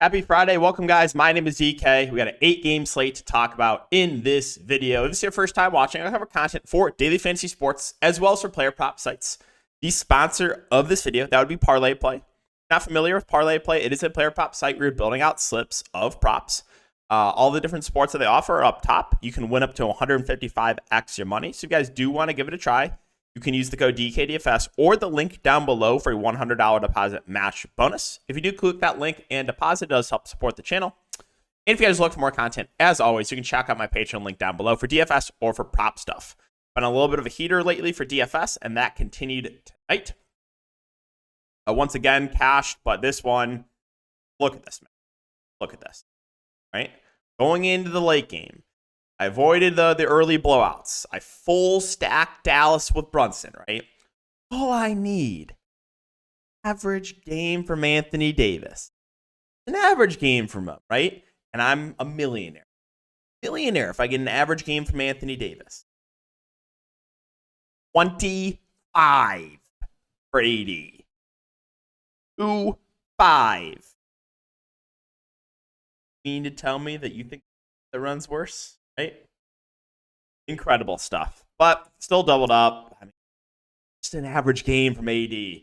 Happy Friday. Welcome, guys. My name is EK. We got an 8-game slate to talk about in this video. If this is your first time watching, I cover content for daily fantasy sports as well as for player prop sites. The sponsor of this video, that would be Parlay Play. Not familiar with Parlay Play? It is a player prop site where you're building out slips of props. All the different sports that they offer are up top. You can win up to 155x your money. So if you guys do want to give it a try, you can use the code DKDFS or the link down below for a $100 deposit match bonus. If you do click that link and deposit, it does help support the channel. And if you guys look for more content, as always, you can check out my Patreon link down below for DFS or for prop stuff. Been a little bit of a heater lately for DFS, and that continued tonight. Once again, cashed, but this one, look at this, man. Look at this, right? Going into the late game, I avoided the early blowouts. I full stacked Dallas with Brunson, right? All I need, average game from Anthony Davis. An average game from him, right? And I'm a millionaire. Millionaire if I get an average game from Anthony Davis. 25 for 80. 2-5. You mean to tell me that you think that runs worse? Right? Incredible stuff. But still doubled up. I mean, just an average game from AD.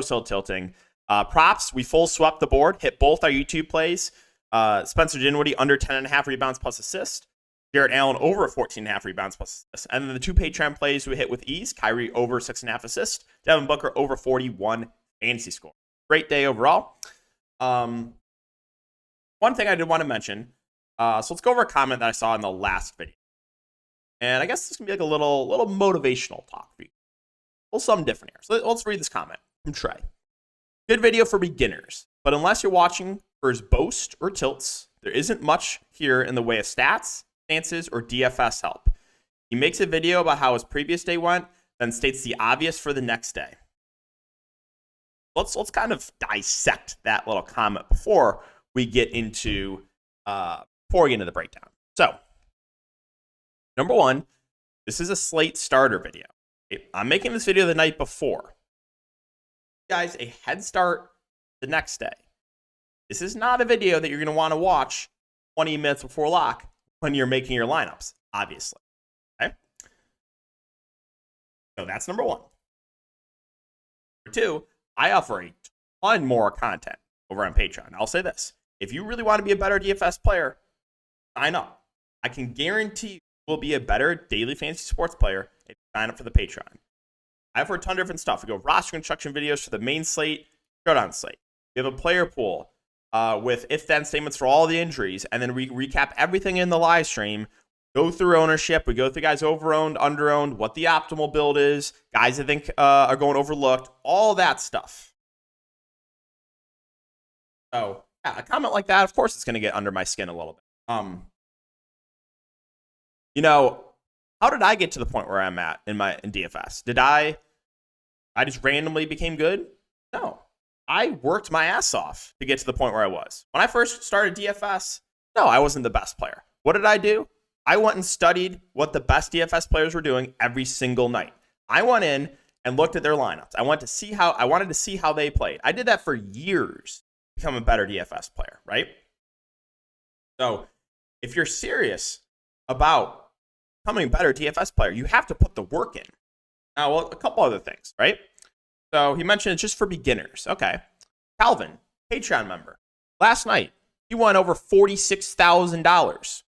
So tilting. Props, we full swept the board. Hit both our YouTube plays. Spencer Dinwiddie under 10.5 rebounds plus assist. Jarrett Allen over 14.5 rebounds plus assist. And then the two Patreon plays we hit with ease. Kyrie over 6.5 assists. Devin Booker over 41 fantasy score. Great day overall. One thing I did want to mention. So let's go over a comment that I saw in the last video. And I guess this is going to be like a little motivational talk for you. A little something different here. So let's read this comment from Trey. Good video for beginners, but unless you're watching for his boast or tilts, there isn't much here in the way of stats, stances, or DFS help. He makes a video about how his previous day went, then states the obvious for the next day. Let's kind of dissect that little comment before we get into the breakdown. So, number one, this is a slate starter video. I'm making this video the night before. Guys, a head start the next day. This is not a video that you're going to want to watch 20 minutes before lock when you're making your lineups, obviously. Okay? So that's number one. Number two, I offer a ton more content over on Patreon. I'll say this. If you really want to be a better DFS player, sign up. I can guarantee you will be a better daily fantasy sports player if you sign up for the Patreon. I have a ton of different stuff. We go roster construction videos for the main slate, showdown slate. We have a player pool with if-then statements for all the injuries, and then we recap everything in the live stream. Go through ownership. We go through guys over-owned, under-owned, what the optimal build is, guys I think are going overlooked, all that stuff. So, yeah, a comment like that, of course, it's going to get under my skin a little bit. How did I get to the point where I'm at in DFS? Did I just randomly became good? No. I worked my ass off to get to the point where I was. When I first started DFS, no, I wasn't the best player. What did I do? I went and studied what the best DFS players were doing every single night. I went in and looked at their lineups. I wanted to see how they played. I did that for years to become a better DFS player, right? So if you're serious about becoming a better DFS player, you have to put the work in. Now, well, a couple other things, right? So he mentioned it's just for beginners. Okay. Calvin, Patreon member. Last night, he won over $46,000.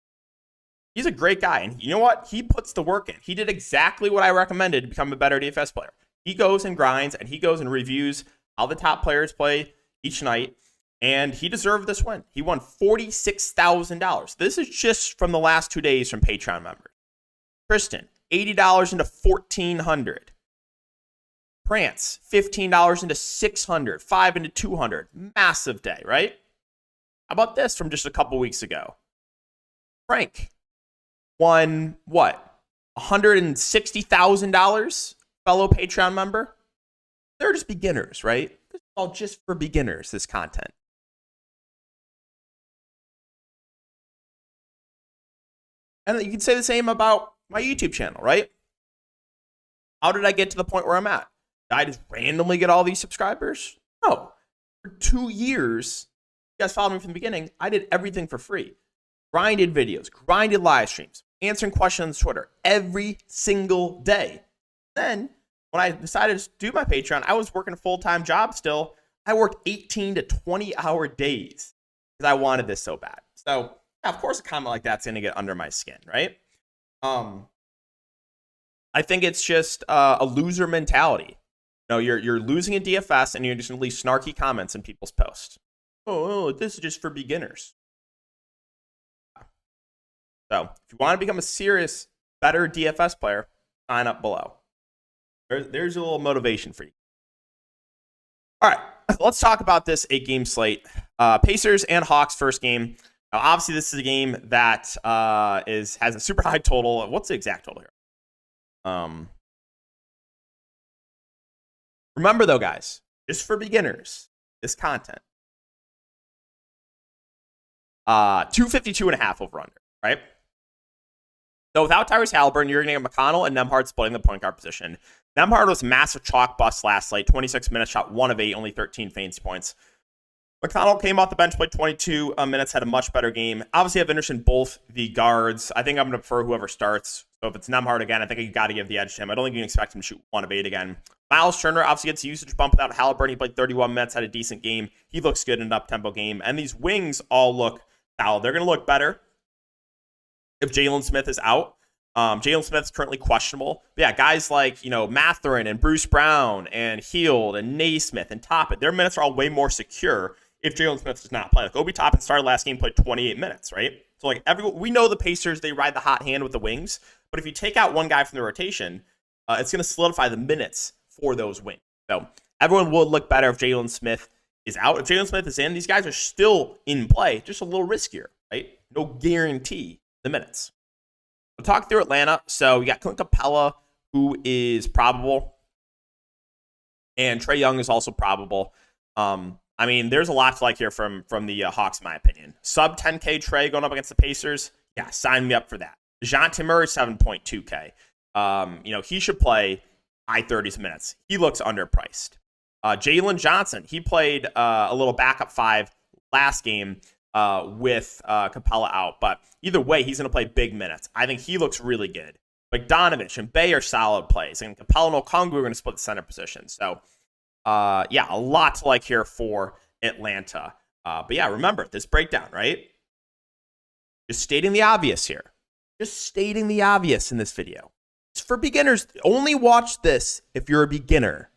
He's a great guy. And you know what? He puts the work in. He did exactly what I recommended to become a better DFS player. He goes and grinds, and he goes and reviews how the top players play each night. And he deserved this win. He won $46,000. This is just from the last 2 days from Patreon members. Tristan, $80 into $1,400. Prance, $15 into $600. 5 into $200. Massive day, right? How about this from just a couple weeks ago? Frank won what? $160,000, fellow Patreon member. They're just beginners, right? This is all just for beginners, this content. And you can say the same about my YouTube channel, right? How did I get to the point where I'm at? Did I just randomly get all these subscribers? No. For 2 years, you guys followed me from the beginning, I did everything for free. Grinded videos, grinded live streams, answering questions on Twitter every single day. Then, when I decided to do my Patreon, I was working a full-time job still. I worked 18 to 20-hour days because I wanted this so bad. So, yeah, of course, a comment like that's going to get under my skin, right? I think it's just a loser mentality. You're losing in DFS, and you're just going to leave snarky comments in people's posts. Oh, this is just for beginners. So, if you want to become a serious, better DFS player, sign up below. There's a little motivation for you. All right, let's talk about this 8-game slate. Pacers and Hawks first game. Now, obviously, this is a game that has a super high total. What's the exact total here? Remember, though, guys, just for beginners, this content. 252.5 over under, right? So without Tyrese Halliburton, you're going to get McConnell and Nembhard splitting the point guard position. Nembhard was a massive chalk bust last slate. 26 minutes, shot 1 of 8, only 13 fantasy points. McConnell came off the bench, played 22 minutes, had a much better game. Obviously, I have interest in both the guards. I think I'm going to prefer whoever starts. So if it's Nembhard again, I think you got to give the edge to him. I don't think you can expect him to shoot 1 of 8 again. Miles Turner obviously gets a usage bump without Halliburton. He played 31 minutes, had a decent game. He looks good in an up-tempo game. And these wings all look solid. They're going to look better if Jalen Smith is out. Jalen Smith's currently questionable. But yeah, guys like, Mathurin and Bruce Brown and Hield and Naismith and Toppin, their minutes are all way more secure if Jalen Smith does not play. Like Obi Toppin started last game, played 28 minutes, right? So we know the Pacers, they ride the hot hand with the wings. But if you take out one guy from the rotation, it's going to solidify the minutes for those wings. So everyone would look better if Jalen Smith is out. If Jalen Smith is in, these guys are still in play, just a little riskier, right? No guarantee the minutes. We'll talk through Atlanta. So we got Clint Capella, who is probable, and Trae Young is also probable. There's a lot to like here from the Hawks, in my opinion. Sub 10K Trae going up against the Pacers. Yeah, sign me up for that. DeJounte Murray, 7.2K. He should play high 30s minutes. He looks underpriced. Jalen Johnson, he played a little backup 5 last game with Capella out. But either way, he's going to play big minutes. I think he looks really good. Bogdanovich and Bey are solid plays. And Capella and Okongwu are going to split the center position. So, a lot to like here for Atlanta. But yeah, remember, this breakdown, right? Just stating the obvious here. Just stating the obvious in this video. It's for beginners. Only watch this if you're a beginner,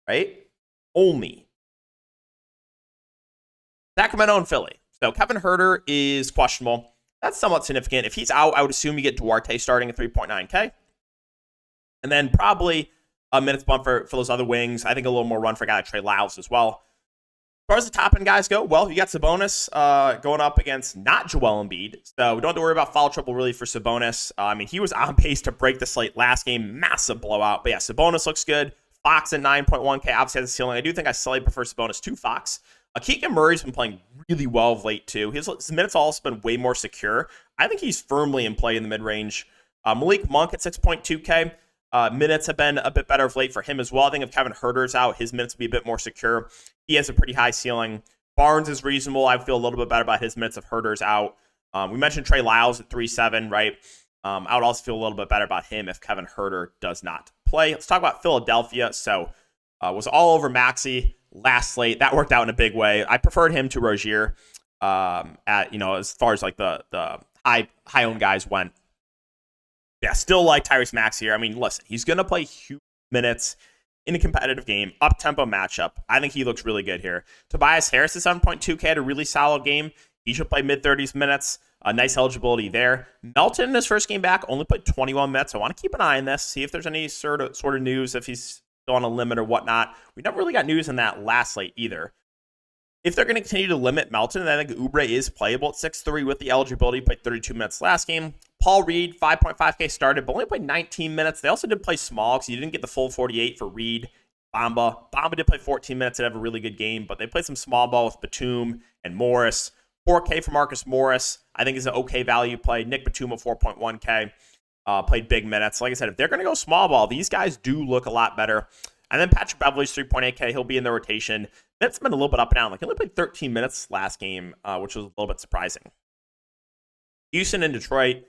right? Only. Sacramento and Philly. So Kevin Huerter is questionable. That's somewhat significant. If he's out, I would assume you get Duarte starting at 3.9K. And then probably a minutes bump for those other wings. I think a little more run for a guy like Trey Lyles as well. As far as the top end guys go, well, you got Sabonis going up against not Joel Embiid. So we don't have to worry about foul trouble really for Sabonis. He was on pace to break the slate last game. Massive blowout. But yeah, Sabonis looks good. Fox at 9.1K obviously has a ceiling. I do think I slightly prefer Sabonis to Fox. Keegan Murray's been playing really well of late too. His minutes also been way more secure. I think he's firmly in play in the mid-range. Malik Monk at 6.2K. Minutes have been a bit better of late for him as well. I think if Kevin Huerter's out, his minutes will be a bit more secure. He has a pretty high ceiling. Barnes is reasonable. I feel a little bit better about his minutes if Huerter's out. We mentioned Trey Lyles at 3.7, right? I would also feel a little bit better about him if Kevin Huerter does not play. Let's talk about Philadelphia. So was all over Maxey last slate. That worked out in a big way. I preferred him to Rozier as far as like the high-owned guys went. Yeah, still like Tyrese Maxey here. Listen, he's going to play huge minutes in a competitive game, up-tempo matchup. I think he looks really good here. Tobias Harris is 7.2K, had a really solid game. He should play mid-30s minutes. Nice eligibility there. Melton, in his first game back, only played 21 minutes. I want to keep an eye on this, see if there's any sort of news, if he's still on a limit or whatnot. We never really got news on that last slate either. If they're going to continue to limit Melton, I think Oubre is playable at 6.3 with the eligibility. Played 32 minutes last game. Paul Reed, 5.5K started, but only played 19 minutes. They also did play small because you didn't get the full 48 for Reed. Bamba did play 14 minutes and have a really good game, but they played some small ball with Batum and Morris. 4K for Marcus Morris, I think is an okay value play. Nick Batum at 4.1K, played big minutes. Like I said, if they're going to go small ball, these guys do look a lot better. And then Patrick Beverley's 3.8K. He'll be in the rotation. That's been a little bit up and down. Like, he only played 13 minutes last game, which was a little bit surprising. Houston and Detroit.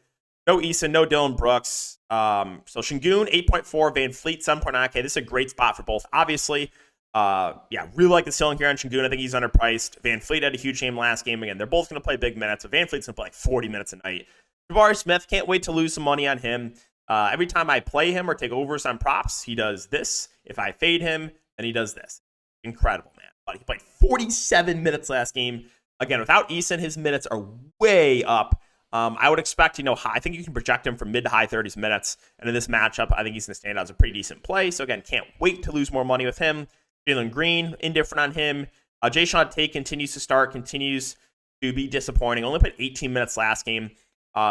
No Eason, no Dylan Brooks. So Şengün, 8.4, Van Fleet, 7.9. Okay, this is a great spot for both. Obviously, really like the ceiling here on Şengün. I think he's underpriced. Van Fleet had a huge game last game. Again, they're both going to play big minutes. So Van Fleet's going to play like 40 minutes a night. Jabari Smith, can't wait to lose some money on him. Every time I play him or take overs on props, he does this. If I fade him, then he does this. Incredible, man. But he played 47 minutes last game. Again, without Eason, his minutes are way up. I would expect, I think you can project him from mid to high 30s minutes. And in this matchup, I think he's going to stand out as a pretty decent play. So again, can't wait to lose more money with him. Jalen Green, indifferent on him. Jayshawn Tate continues to start, continues to be disappointing. Only played 18 minutes last game.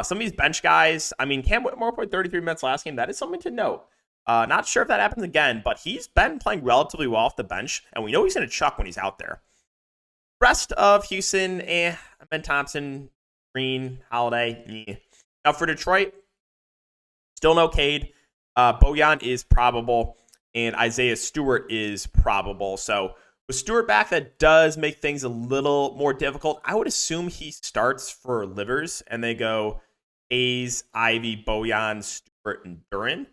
Some of these bench guys, Cam Whitmore played 33 minutes last game. That is something to note. Not sure if that happens again, but he's been playing relatively well off the bench, and we know he's going to chuck when he's out there. Rest of Houston, Ben Thompson, Green, Holiday. Now for Detroit, still no Cade. Bojan is probable, and Isaiah Stewart is probable. So with Stewart back, that does make things a little more difficult. I would assume he starts for Livers, and they go Hayes, Ivy, Bojan, Stewart, and Duran.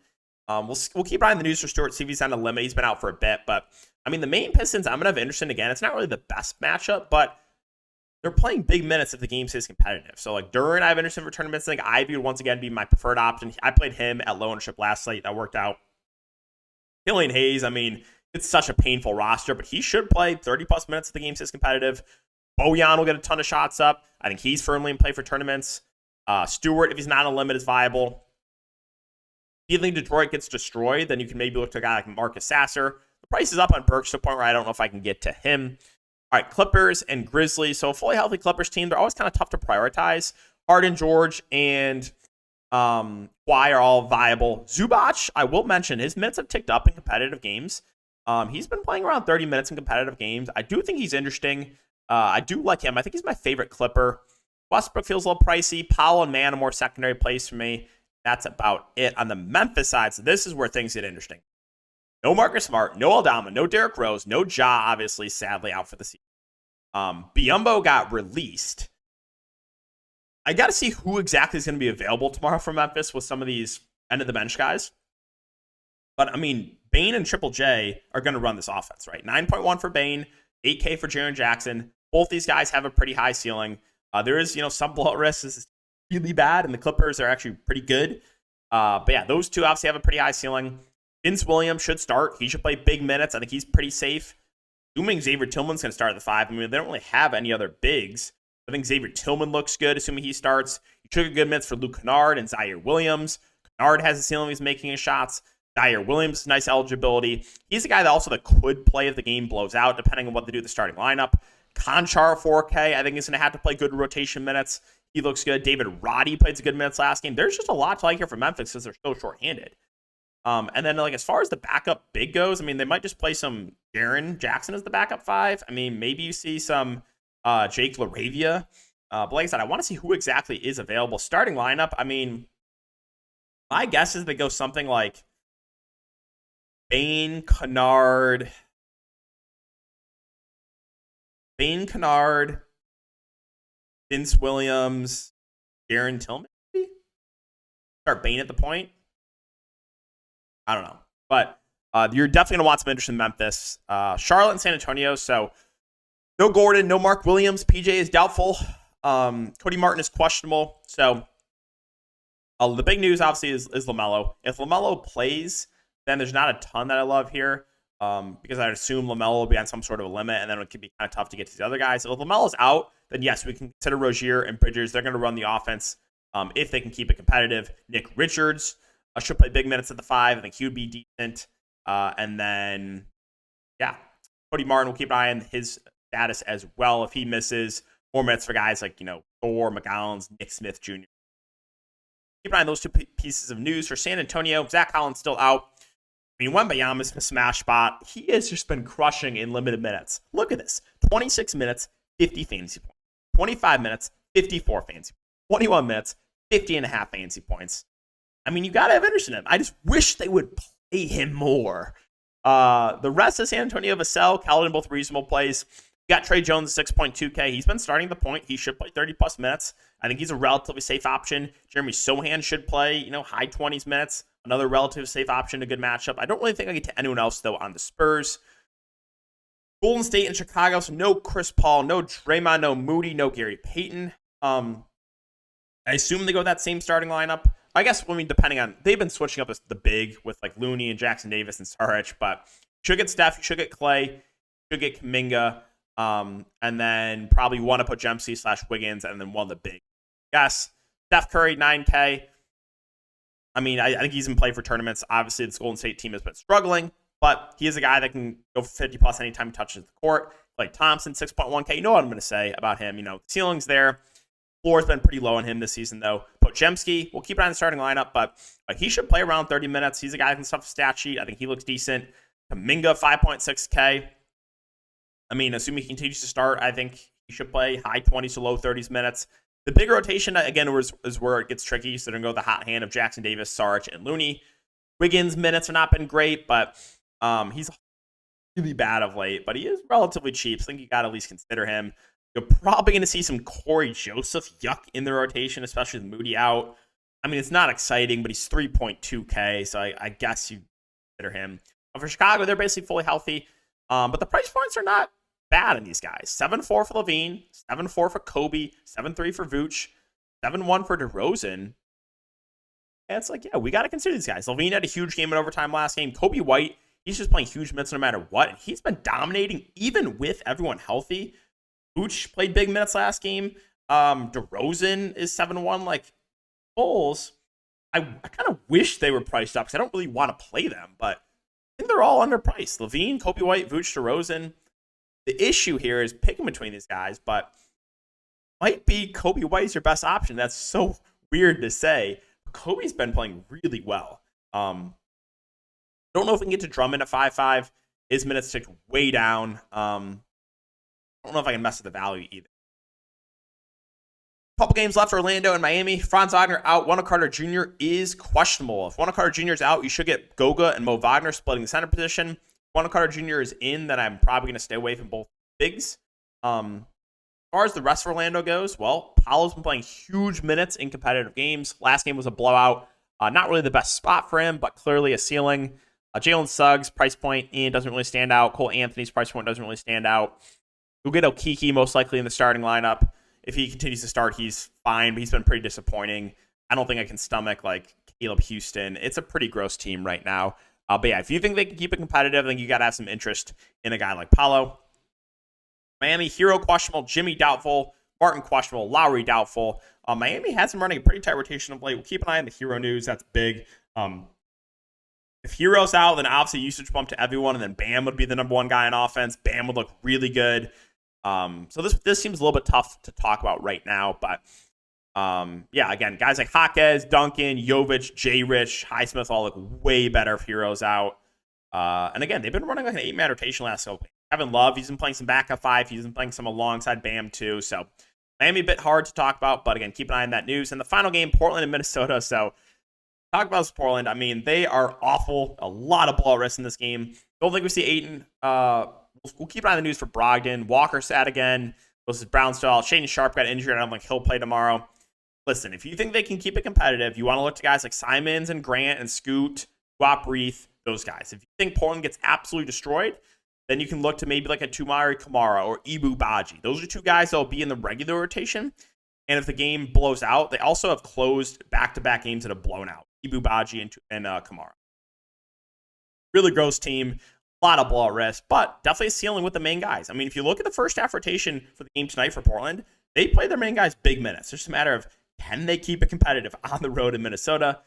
We'll keep an eye on the news for Stewart, see if he's on a limit. He's been out for a bit, but the main Pistons, I'm going to have Anderson again. It's not really the best matchup, but they're playing big minutes if the game stays competitive. So like Duran, I have Anderson for tournaments. I think Ivy would once again be my preferred option. I played him at low ownership last night. That worked out. Killian Hayes, it's such a painful roster, but he should play 30-plus minutes if the game stays competitive. Bojan will get a ton of shots up. I think he's firmly in play for tournaments. Stewart, if he's not on a limit, is viable. If you think Detroit gets destroyed, then you can maybe look to a guy like Marcus Sasser. The price is up on Burks to the point where I don't know if I can get to him. All right, Clippers and Grizzlies. So a fully healthy Clippers team, they're always kind of tough to prioritize. Harden, George, and Kawhi are all viable. Zubac, I will mention, his minutes have ticked up in competitive games. He's been playing around 30 minutes in competitive games. I do think he's interesting. I do like him. I think he's my favorite Clipper. Westbrook feels a little pricey. Powell and Mann are more secondary plays for me. That's about it on the Memphis side. So this is where things get interesting. No Marcus Smart, no Aldama, no Derrick Rose, no Ja, obviously, sadly, out for the season. Biyombo got released. I got to see who exactly is going to be available tomorrow for Memphis with some of these end-of-the-bench guys. But, Bane and Triple J are going to run this offense, right? 9.1 for Bane, 8K for Jaren Jackson. Both these guys have a pretty high ceiling. There is, some blowout risk. This is really bad, and the Clippers are actually pretty good. But yeah, those two obviously have a pretty high ceiling. Vince Williams should start. He should play big minutes. I think he's pretty safe. Assuming Xavier Tillman's going to start at the 5. They don't really have any other bigs. I think Xavier Tillman looks good, assuming he starts. You took a good minutes for Luke Kennard and Zaire Williams. Kennard has a ceiling. He's making his shots. Zaire Williams, nice eligibility. He's a guy that could play if the game blows out, depending on what they do with the starting lineup. Conchar, 4K. I think he's going to have to play good rotation minutes. He looks good. David Roddy played some good minutes last game. There's just a lot to like here for Memphis because they're so shorthanded. And then, as far as the backup big goes, they might just play some Jaren Jackson as the backup 5. Maybe you see some Jake LaRavia. But like I said, I want to see who exactly is available. Starting lineup, my guess is they go something like Bane, Kennard, Vince Williams, Jaren Tillman, maybe? Start Bane at the point. I don't know. But you're definitely going to want some interest in Memphis. Charlotte and San Antonio. So no Gordon, no Mark Williams. PJ is doubtful. Cody Martin is questionable. So the big news, obviously, is LaMelo. If LaMelo plays, then there's not a ton that I love here because I'd assume LaMelo will be on some sort of a limit, and then it could be kind of tough to get to the other guys. So if LaMelo's out, then yes, we can consider Rozier and Bridges. They're going to run the offense if they can keep it competitive. Nick Richards should play big minutes at the 5. I think he would be decent. And then, Cody Martin will keep an eye on his status as well. If he misses, more minutes for guys like, Thor, McGowan's, Nick Smith Jr. Keep an eye on those two pieces of news. For San Antonio, Zach Collins still out. Wembanyama's in a smash spot. He has just been crushing in limited minutes. Look at this. 26 minutes, 50 fantasy points. 25 minutes, 54 fantasy points. 21 minutes, 50.5 fantasy points. You got to have interest in him. I just wish they would play him more. The rest is San Antonio, Vassell, Keldon, both reasonable plays. You got Trey Jones, 6.2K. He's been starting the point. He should play 30-plus minutes. I think he's a relatively safe option. Jeremy Sohan should play, high 20s minutes. Another relative safe option, a good matchup. I don't really think I get to anyone else, though, on the Spurs. Golden State and Chicago, so no Chris Paul, no Draymond, no Moody, no Gary Payton. I assume they go with that same starting lineup. I guess, depending on, they've been switching up the big with like Looney and Jackson Davis and Saric, but you should get Steph, you should get Clay, you should get Kuminga, and then probably want to put Dempsey/Wiggins, and then one of the big. Yes, Steph Curry, 9K. I think he's in play for tournaments. Obviously, this Golden State team has been struggling, but he is a guy that can go for 50-plus anytime he touches the court. Like Thompson, 6.1K. You know what I'm going to say about him. The ceiling's there. Floor's been pretty low on him this season, though. Podziemski, we'll keep it on the starting lineup, but he should play around 30 minutes. He's a guy that can stuff the stat sheet. I think he looks decent. Kuminga, 5.6K. Assuming he continues to start, I think he should play high 20s to low 30s minutes. The big rotation, again, is where it gets tricky. So they're going to go the hot hand of Jackson Davis, Saric, and Looney. Wiggins' minutes have not been great, but he's really bad of late. But he is relatively cheap, so I think you got to at least consider him. You're probably going to see some Corey Joseph in the rotation, especially with Moody out. It's not exciting, but he's 3.2K, so I guess you consider him. But for Chicago, they're basically fully healthy. But the price points are not bad in these guys. 7.4 for LaVine, 7.4 for Kobe, 7.3 for Vooch, 7.1 for DeRozan. And it's like, yeah, we got to consider these guys. LaVine had a huge game in overtime last game. Kobe White, he's just playing huge minutes no matter what. And he's been dominating even with everyone healthy. Vooch played big minutes last game. DeRozan is 7-1. Like, Bulls, I kind of wish they were priced up because I don't really want to play them, but I think they're all underpriced. LaVine, Kobe White, Vooch, DeRozan. The issue here is picking between these guys, but might be Kobe White's your best option. That's so weird to say. Kobe's been playing really well. Don't know if we can get to Drummond at 5.5. His minutes ticked way down. I don't know if I can mess with the value either. Couple games left for Orlando and Miami. Franz Wagner out. Wendell Carter Jr. is questionable. If Wendell Carter Jr. is out, you should get Goga and Mo Wagner splitting the center position. If Wendell Carter Jr. is in, then I'm probably going to stay away from both bigs. As far as the rest of Orlando goes, well, Paolo's been playing huge minutes in competitive games. Last game was a blowout. Not really the best spot for him, but clearly a ceiling. Jalen Suggs, price point, doesn't really stand out. Cole Anthony's price point doesn't really stand out. You'll get Okeke most likely in the starting lineup. If he continues to start, he's fine, but he's been pretty disappointing. I don't think I can stomach like Caleb Houston. It's a pretty gross team right now. But yeah, if you think they can keep it competitive, I think you got to have some interest in a guy like Paolo. Miami, Hero questionable, Jimmy doubtful, Martin questionable, Lowry doubtful. Miami has been running a pretty tight rotation of late. We'll keep an eye on the Hero news. That's big. If Hero's out, then obviously usage bump to everyone, and then Bam would be the number one guy on offense. Bam would look really good. So this seems a little bit tough to talk about right now, but yeah, again, guys like Jaquez, Duncan, Jovic, J. Rich, Highsmith all look way better if Hero's out. And again, they've been running like an 8-man rotation last couple. Kevin Love, he's been playing some backup 5. He's been playing some alongside Bam too. So Miami a bit hard to talk about, but again, keep an eye on that news. And the final game, Portland and Minnesota. So talk about Portland. They are awful. A lot of ball risk in this game. Don't think we see Ayton. We'll keep an eye on the news for Brogdon. Walker sat again. This is Brownstall. Shaden Sharp got injured. I don't think he'll play tomorrow. Listen, if you think they can keep it competitive, you want to look to guys like Simons and Grant and Scoot, Wap Reith, those guys. If you think Portland gets absolutely destroyed, then you can look to maybe like a Tumari Kamara or Ibu Baji. Those are two guys that will be in the regular rotation. And if the game blows out, they also have closed back-to-back games that have blown out. Ibu Baji and Kamara. Really gross team. A lot of blowout risk, but definitely a ceiling with the main guys. If you look at the first half rotation for the game tonight for Portland, they play their main guys big minutes. It's just a matter of can they keep it competitive on the road in Minnesota.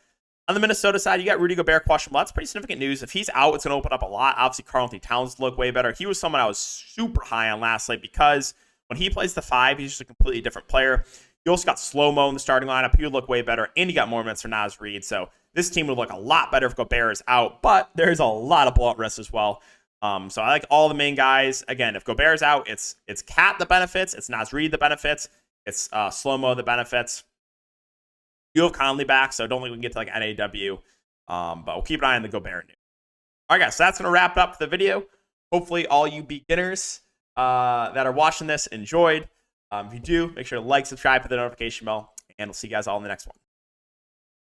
On the Minnesota side, you got Rudy Gobert questionable. That's pretty significant news. If he's out, it's going to open up a lot. Obviously, Karl-Anthony Towns look way better. He was someone I was super high on last night because when he plays the 5, he's just a completely different player. You also got Slow-Mo in the starting lineup. He would look way better, and you got more minutes for Naz Reid. So this team would look a lot better if Gobert is out, but there's a lot of blowout risk as well. So I like all the main guys. Again, if Gobert's out, it's Cat the benefits, it's Naz Reid the benefits, it's Slow-Mo the benefits. You have Conley back, so I don't think we can get to like NAW. But we'll keep an eye on the Gobert news. All right, guys, so that's going to wrap up the video. Hopefully, all you beginners that are watching this enjoyed. If you do, make sure to like, subscribe, hit the notification bell, and we'll see you guys all in the next one.